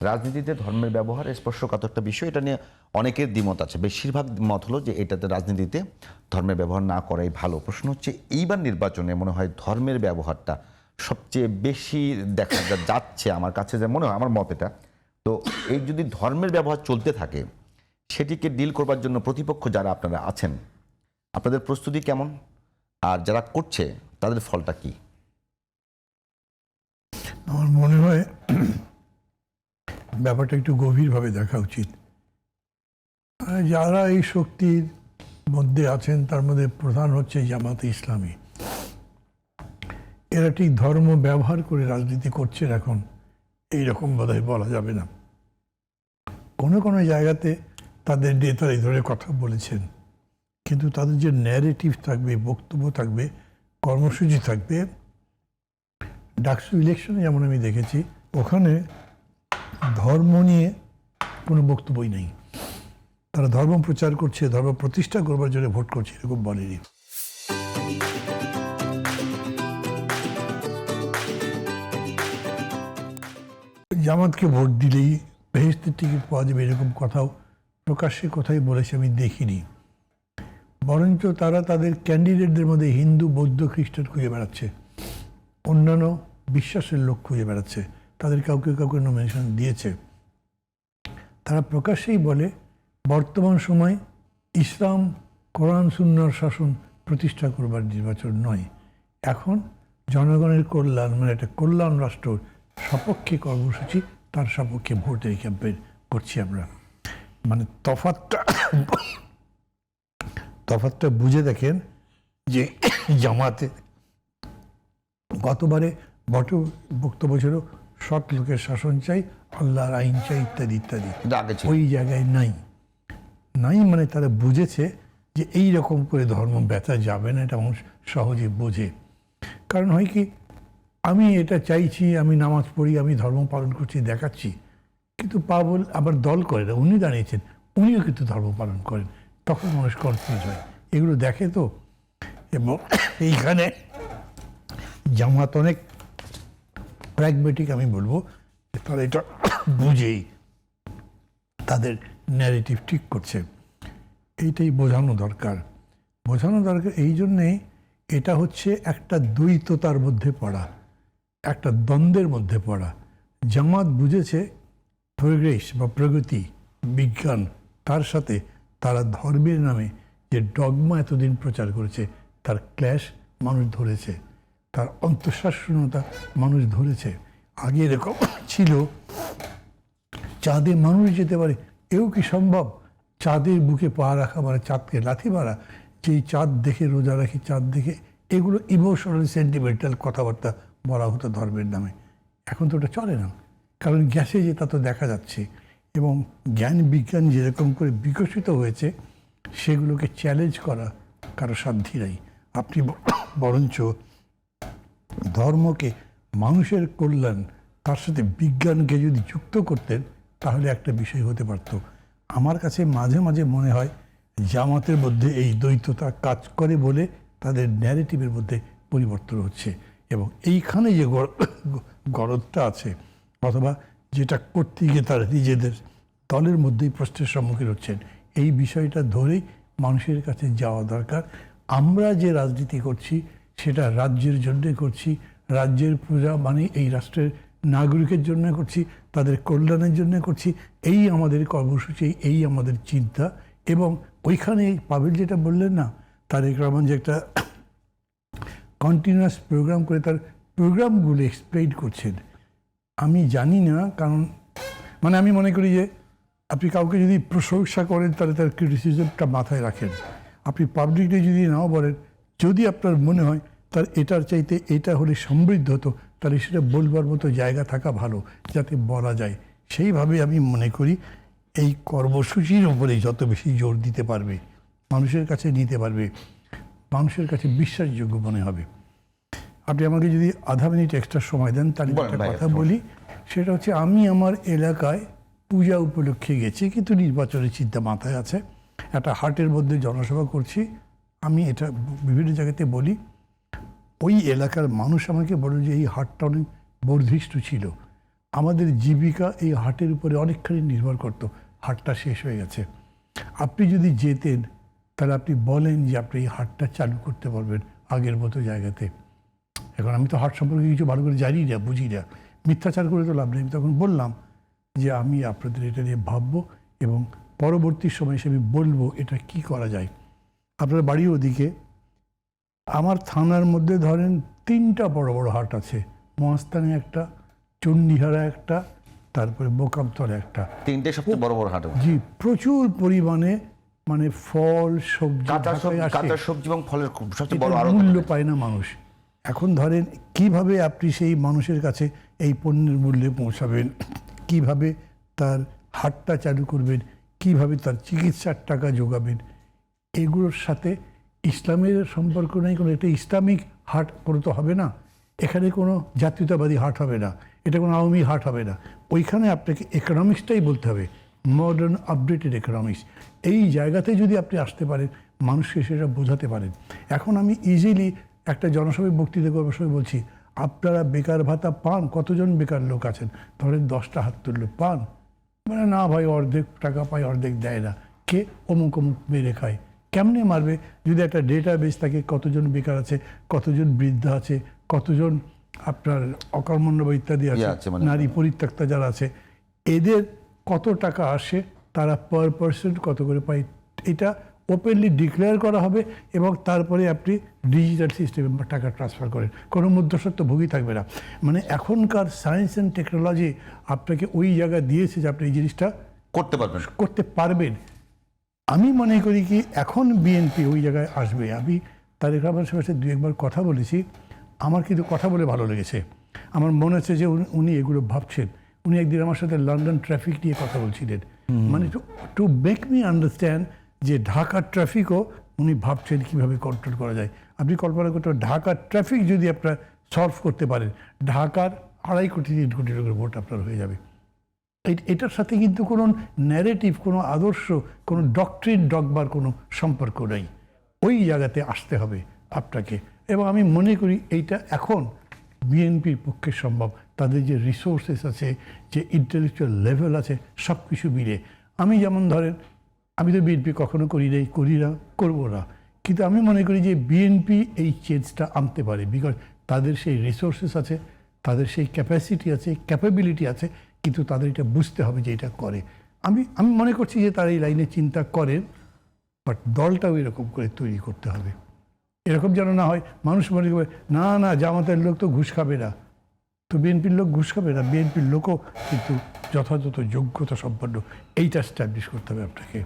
রাজনীতিতে ধর্মের ব্যবহার স্পর্শকাতর একটা বিষয়, এটা নিয়ে অনেকের দ্বিমত আছে। বেশিরভাগ মত হলো যে এটাতে রাজনীতিতে ধর্মের ব্যবহার না করাই ভালো। প্রশ্ন হচ্ছে এইবার নির্বাচনে মনে হয় ধর্মের ব্যবহারটা সবচেয়ে বেশি দেখা যাচ্ছে আমার কাছে, যা মনে হয়, আমার মত এটা। তো এই যদি ধর্মের ব্যবহার চলতে থাকে, সেটিকে ডিল করবার জন্য প্রতিপক্ষ যারা আপনারা আছেন, আপনাদের প্রস্তুতি কেমন, আর যারা করছে তাদের ফলটা কি? আমার মনে হয় ব্যাপারটা একটু গভীরভাবে দেখা উচিত। যারা এই শক্তির মধ্যে আছেন তার মধ্যে প্রধান হচ্ছে জামাতে ইসলামী। এরা ঠিক ধর্ম ব্যবহার করে রাজনীতি করছে এখন, এইরকম বোধহয় বলা যাবে না। কোনো কোনো জায়গাতে তাদের নেতারা এই ধরনের কথা বলেছেন, কিন্তু তাদের যে ন্যারেটিভ থাকবে, বক্তব্য থাকবে, কর্মসূচি থাকবে। ডাকসু ইলেকশনে যেমন আমি দেখেছি, ওখানে ধর্ম নিয়ে কোনো বক্তব্যই নেই। তারা ধর্ম প্রচার করছে, ধর্ম প্রতিষ্ঠা করবার জন্য ভোট করছে, এরকম বলেনি। জামাতকে ভোট দিলেই বেহেশতের টিকিট পাওয়া যাবে এরকম কথাও প্রকাশ্যে কোথায় বলেছে আমি দেখিনি। বরঞ্চ তারা তাদের ক্যান্ডিডেটদের মধ্যে হিন্দু, বৌদ্ধ, খ্রিস্টান খুঁজে বেড়াচ্ছে, অন্যান্য বিশ্বাসের লোক খুঁজে বেড়াচ্ছে, তাদের কাউকে কাউকে নমিনেশন দিয়েছে। তারা প্রকাশ্যেই বলে বর্তমান সময় ইসলাম, কোরআন সুন্নাহর শাসন প্রতিষ্ঠা করবার নির্বাচন নয়, এখন জনগণের কল্যাণ, মানে একটা কল্যাণ রাষ্ট্র সপক্ষে কর্মসূচি, তার সপক্ষে ভোটের ক্যাম্পেইন করছি আমরা। মানে তফাৎটা বুঝে দেখেন যে জামাতে গতবারে বক্তব্য ছিল সৎ লোকের শাসন চাই, আল্লাহর আইন চাই, ইত্যাদি ইত্যাদি। ওই জায়গায় নাই। মানে তারা বুঝেছে যে এই রকম করে ধর্ম ব্যথা যাবে না, এটা মানুষ সহজে বোঝে। কারণ হয় কি, আমি এটা চাইছি, আমি নামাজ পড়ি, আমি ধর্ম পালন করছি, দেখাচ্ছি, কিন্তু পাবল আবার দল করে না, উনি দাঁড়িয়েছেন, উনিও কিন্তু ধর্ম পালন করেন, তখন মানুষ কনফিউজ হয়। এগুলো দেখে তো। এবং এইখানে জামাত অনেক প্র্যাগমেটিক, আমি বলবো, তারা এটা বুঝেই তাদের ন্যারেটিভ ঠিক করছে। এইটাই বোঝানো দরকার। এই জন্যে এটা হচ্ছে একটা দ্বৈততার মধ্যে পড়া, একটা দ্বন্দ্বের মধ্যে পড়া। জামাত বুঝেছে প্রোগ্রেস বা প্রগতি, বিজ্ঞান, তার সাথে তারা ধর্মের নামে যে ডগমা এতদিন প্রচার করেছে তার ক্ল্যাশ মানুষ ধরেছে, তার অন্তঃশাসনতা মানুষ ধরেছে। আগে এরকম ছিল চাঁদে মানুষ যেতে পারে, এও কি সম্ভব? চাঁদের বুকে পা রাখা মানে চাঁদকে লাথি মারা, যেই চাঁদ দেখে রোজা রাখি, চাঁদ দেখে, এগুলো ইমোশনাল সেন্টিমেন্টাল কথাবার্তা বলা হতো ধর্মের নামে। এখন তো ওটা চলে না, কারণ গ্যাসে যে তা তো দেখা যাচ্ছে। এবং জ্ঞান বিজ্ঞান যেরকম করে বিকশিত হয়েছে, সেগুলোকে চ্যালেঞ্জ করা কারো সাধ্যি নাই। আপনি বরঞ্চ ধর্মকে, মানুষের কল্যাণ, তার সাথে বিজ্ঞানকে যদি যুক্ত করতেন, তাহলে একটা বিষয় হতে পারত। আমার কাছে মাঝে মাঝে মনে হয় জামাতের মধ্যে এই দ্বৈততা কাজ করে বলে তাদের ন্যারেটিভের মধ্যে পরিবর্তন হচ্ছে। এবং এইখানে যে গরদটা আছে, অথবা যেটা করতে গিয়ে তারা নিজেদের দলের মধ্যেই প্রশ্নের সম্মুখীন হচ্ছেন, এই বিষয়টা ধরেই মানুষের কাছে যাওয়া দরকার। আমরা যে রাজনীতি করছি সেটা রাজ্যের জন্য করছি, রাজ্যের প্রজা মানে এই রাষ্ট্রের নাগরিকের জন্য করছি, তাদের কল্যাণের জন্য করছি। এই আমাদের কর্মসূচি, এই আমাদের চিন্তা। এবং ওইখানে পাবেল যেটা বললেন না, তারেক রহমান যে একটা কন্টিনিউয়াস প্রোগ্রাম করে তার প্রোগ্রামগুলো এক্সপ্লেইন করছেন, আমি জানি না। কারণ মানে আমি মনে করি যে আপনি কাউকে যদি প্রশংসা করেন তাহলে তার ক্রিটিসিজমটা মাথায় রাখেন। আপনি পাবলিকলি যদি নাও বলেন, যদি আপনার মনে হয় তার এটার চাইতে এটা হলে সমৃদ্ধ হতো, তাহলে সেটা বলবার মতো জায়গা থাকা ভালো, যাতে বলা যায়। সেইভাবে আমি মনে করি এই কর্মসূচির উপরে যত বেশি জোর দিতে পারবে, মানুষের কাছে নিতে পারবে, মানুষের কাছে বিশ্বাসযোগ্য মনে হবে। আপনি আমাকে যদি আধা মিনিট এক্সট্রা সময় দেন, তাহলে একটা কথা বলি। সেটা হচ্ছে, আমি আমার এলাকায় পূজা উপলক্ষে গেছি, কিন্তু নির্বাচনের চিন্তা মাথায় আছে। একটা হাটের মধ্যে জনসভা করছি। আমি এটা বিভিন্ন জায়গাতে বলি, ওই এলাকার মানুষ আমাকে বলে যে এই হাটটা অনেক বর্ধিষ্ণু ছিল। আমাদের জীবিকা এই হাটের উপরে অনেকখানি নির্ভর করতো। হাটটা শেষ হয়ে গেছে। আপনি যদি যেতেন তাহলে আপনি বলেন যে আপনি এই হাটটা চালু করতে পারবেন আগের মতো জায়গাতে। এখন আমি তো হাট সম্পর্কে কিছু ভালো করে জানি না, বুঝি না, মিথ্যাচার করে তো লাভ নেই। আমি তখন বললাম যে আমি আপনাদের এটা নিয়ে ভাববো এবং পরবর্তী সময় এসে আমি বলবো এটা কি করা যায়। আপনার বাড়ি ওদিকে, আমার থানার মধ্যে ধরেন 3টা বড় বড় হাট আছে। মহাস্থানে একটা, চণ্ডীহারা একটা, তারপরে বোকামতলা একটা। 3টে সবচেয়ে বড় বড় হাট। জি, প্রচুর পরিমাণে মানে ফল সবজি কাঁচা সবজি এবং ফলের সবচেয়ে বড় মূল্য পায় না মানুষ। এখন ধরেন কিভাবে আপনি সেই মানুষের কাছে এই পণ্যের মূল্যে পৌঁছাবেন, কিভাবে তার হাটটা চালু করবেন, কিভাবে তার চিকিৎসার টাকা যোগাবেন, এগুলোর সাথে ইসলামের সম্পর্ক নেই। কোনো একটা ইসলামিক হাট করে তো হবে না, এখানে কোনো জাতীয়তাবাদী হাট হবে না, এটা কোনো আওয়ামী হাট হবে না। ওইখানে আপনাকে ইকোনমিক্সটাই বলতে হবে, মডার্ন আপডেটেড ইকোনমিক্স। এই জায়গাতে যদি আপনি আসতে পারেন, মানুষকে সেটা বোঝাতে পারেন। এখন আমি ইজিলি একটা জনসভায় বক্তৃতা করবার সময় বলছি, আপনারা বেকার ভাতা পান? কতজন বেকার লোক আছেন? ধরেন 10টা হাত তুললো, পান? মানে না ভাই, অর্ধেক টাকা পায়, অর্ধেক দেয় না। কে? অমুক অমুক মেরে খায়। কেমনে মারবে? যদি একটা ডেটা বেস থাকে, কতজন বেকার আছে, কতজন বৃদ্ধ আছে, কতজন আপনার অকর্মণ্য বা ইত্যাদি আছে, নারী পরিত্যক্তা যারা আছে, এদের কত টাকা আসে, তারা পার পার্সেন্ট কত করে পায়, এটা ওপেনলি ডিক্লেয়ার করা হবে এবং তারপরে আপনি ডিজিটাল সিস্টেমে টাকা ট্রান্সফার করেন, কোনো মধ্যস্বত্বভোগী থাকবে না। মানে এখনকার সায়েন্স অ্যান্ড টেকনোলজি আপনাকে ওই জায়গা দিয়েছে যে আপনি এই জিনিসটা করতে পারবেন। আমি মনে করি কি এখন বিএনপি ওই জায়গায় আসবে। আমি তারেক রহমানের সাথে 2-1বার কথা বলেছি, আমার কিন্তু কথা বলে ভালো লেগেছে। আমার মনে হচ্ছে যে উনি এগুলো ভাবছেন। উনি একদিন আমার সাথে লন্ডন ট্রাফিক নিয়ে কথা বলছিলেন, মানে টু মেক মি আন্ডারস্ট্যান্ড যে ঢাকার ট্রাফিকও উনি ভাবছেন কীভাবে কন্ট্রোল করা যায়। আপনি কল্পনা করতে পারেন, ঢাকার ট্রাফিক যদি আপনারা সলভ করতে পারেন, ঢাকার 2.5 কোটি 3 কোটি লোকের ভোট আপনার হয়ে যাবে। এটার সাথে কিন্তু কোনো ন্যারেটিভ, কোনো আদর্শ, কোনো ডক্ট্রিন ডগবার কোনো সম্পর্ক নেই। ওই জায়গাতে আসতে হবে আপনাকে। এবং আমি মনে করি এইটা এখন বিএনপির পক্ষে সম্ভব। তাদের যে রিসোর্সেস আছে, যে ইন্টেলেকচুয়াল লেভেল আছে, সব কিছু মিলে। আমি যেমন ধরেন, আমি তো বিএনপি কখনো করি না, করবো না, কিন্তু আমি মনে করি যে বিএনপি এই চেঞ্জটা আনতে পারে। বিকজ তাদের সেই রিসোর্সেস আছে, তাদের সেই ক্যাপাসিটি আছে, ক্যাপাবিলিটি আছে, কিন্তু তাদের এটা বুঝতে হবে যে এটা করে। আমি মনে করছি যে তারা এই লাইনে চিন্তা করেন, বাট দলটাও এরকম করে তৈরি করতে হবে। এরকম যেন না হয় মানুষ মনে করে না জামাতের লোক তো ঘুষ খাবে না, তো বিএনপির লোক ঘুষ খাবে না। বিএনপির লোকও কিন্তু যথাযথ যোগ্যতা সম্পন্ন, এইটা স্ট্যাবলিশ করতে হবে আপনাকে।